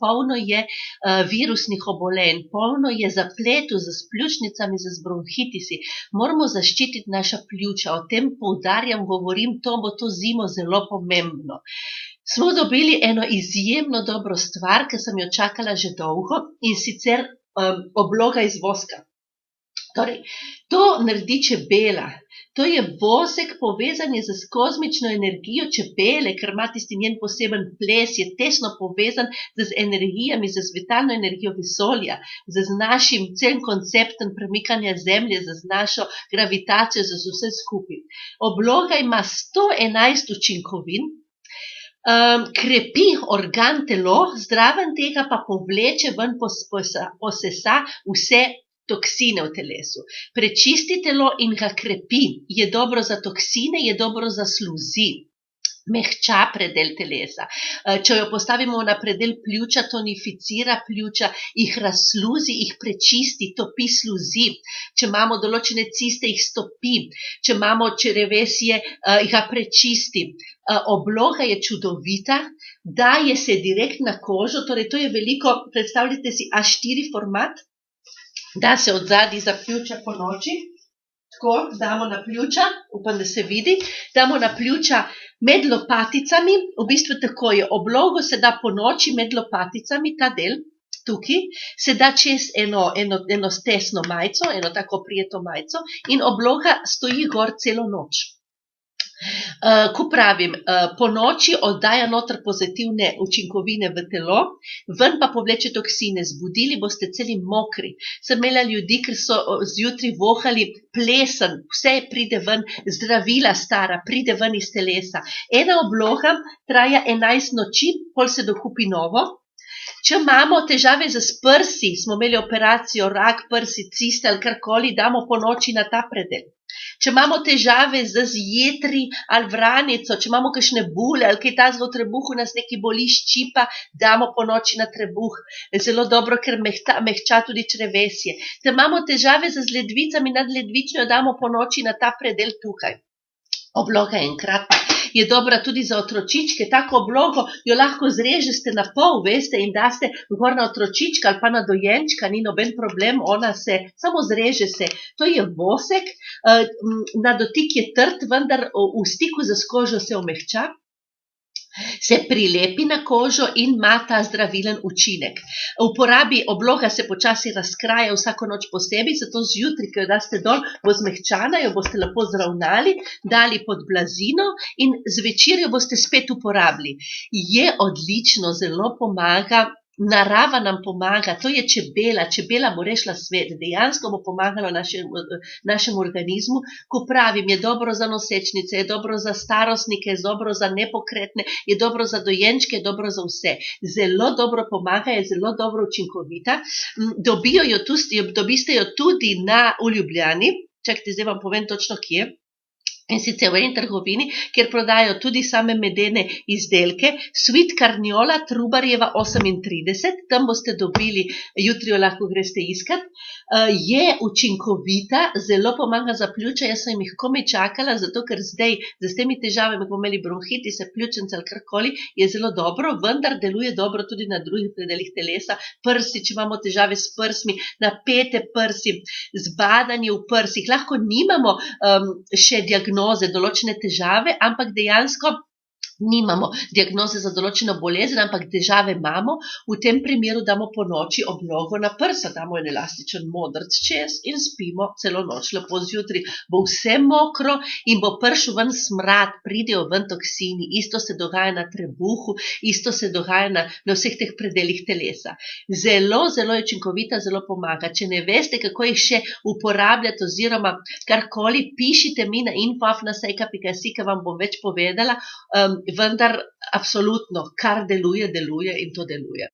polno je virusnih obolenj, polno je zapletov z pljučnicami, z bronhitisi. Moramo zaščititi naša pljuča, o tem poudarjam, govorim, to bo to zimo zelo pomembno. Smo dobili eno izjemno dobro stvar, ki sem jo čakala že dolgo, in sicer obloga iz voska. Torej, to naredi čebela. To je vosek, povezan je z kozmično energijo čebele, ker ima tisti njen poseben ples, je tesno povezan z energijami, z vitalno energijo vesolja, z našim celim konceptom premikanja Zemlje, z našo gravitacijo, z vse skupaj. Obloga ima 111 učinkovin, krepi organ telo, zraven tega pa povleče ven, posesa vse toksine v telesu. Prečisti telo in ga krepi. Je dobro za toksine, je dobro za sluzi. Mehča predel telesa. Če jo postavimo na predel pljuča, tonificira pljuča, jih razsluzi, jih prečisti, topi sluzi. Če imamo določene ciste, jih stopi. Če imamo črevesje, ga prečisti. Obloga je čudovita, daje se direkt na kožo, torej to je veliko, predstavljate si A4 format, da se odzadi za pljuča po noči, tako, damo na pljuča, upam, da se vidi, damo na pljuča med lopaticami, v bistvu tako je, oblogo se da po noči med lopaticami, ta del, tukaj, se da čez eno tesno majico, eno tako prijeto majico in obloga stoji gor celo noč. Ko pravim, po noči oddaja noter pozitivne učinkovine v telo, ven pa povleče toksine, zbudili boste celi mokri. Sem imela ljudi, ker so zjutraj vohali plesen, vse pride ven, zdravila stara, pride ven iz telesa. Ena obloga traja 11 noči, pol se dokupi novo. Če imamo težave z prsi, smo imeli operacijo, rak prsi, ciste ali karkoli, damo po noči na ta predel. Če imamo težave z jetri ali vranico, če imamo kakšne bule ali kaj tazga v trebuhu, nas nekaj boli, ščipa, damo po noči na trebuh. Zelo dobro, ker mehča tudi črevesje. Če imamo težave z ledvicami nad ledvično, damo po noči na ta predel tukaj. Obloga enkratna. Je dobra tudi za otročičke. Tako oblogo jo lahko zrežete na pol, veste, in daste gor na otročička ali pa na dojenčka, ni noben problem, ona se, samo zreže se. To je vosek, na dotik je trd, vendar v stiku z kožo se omehča, se prilepi na kožo in ima ta zdravilen učinek. V uporabi obloga se počasi razkraja vsako noč posebej, zato zjutraj, ko jo daste dol, bo zmehčana, jo boste lepo zravnali, dali pod blazino in zvečer jo boste spet uporabili. Je odlično, zelo pomaga. Narava nam pomaga, to je čebela, čebela bo rešila svet, dejansko bo pomagalo našemu organizmu, ko pravim, je dobro za nosečnice, je dobro za starostnike, je dobro za nepokretne, je dobro za dojenčke, je dobro za vse. Zelo dobro pomaga, je zelo dobro učinkovita. Dobiste jo tudi v Ljubljani, čakajte, zdaj vam povem točno kje. In sicer v eni trgovini, kjer prodajajo tudi same medene izdelke, Sweet Carniola, Trubarjeva 38, tam boste dobili, jutri jo lahko greste iskat, je učinkovita, zelo pomaga za pljuča, jaz sem jih komaj čakala, zato ker zdaj, z temi težavami, ko imeli bronhitise, pljučnice ali karkoli, je zelo dobro, vendar deluje dobro tudi na drugih predelih telesa, prsi, če imamo težave s prsmi, napete prsi, zbadanje v prsih, lahko nimamo še diagnoze, določene težave, ampak dejansko nimamo diagnoze za določeno bolezen, ampak težave imamo, v tem primeru damo po noči oblogo na prsa, damo en elastičen modrc čez in spimo celo noč. Lepo zjutraj bo vse mokro in bo prišel ven smrad, pridejo ven toksini, isto se dogaja na trebuhu, isto se dogaja na vseh teh predelih telesa. Zelo, zelo je učinkovita, zelo pomaga. Če ne veste, kako jih še uporabljati oziroma karkoli, pišite mi na info@sejka.si, ki vam bom več povedala, vendar absolutno, kar deluje, deluje in to deluje.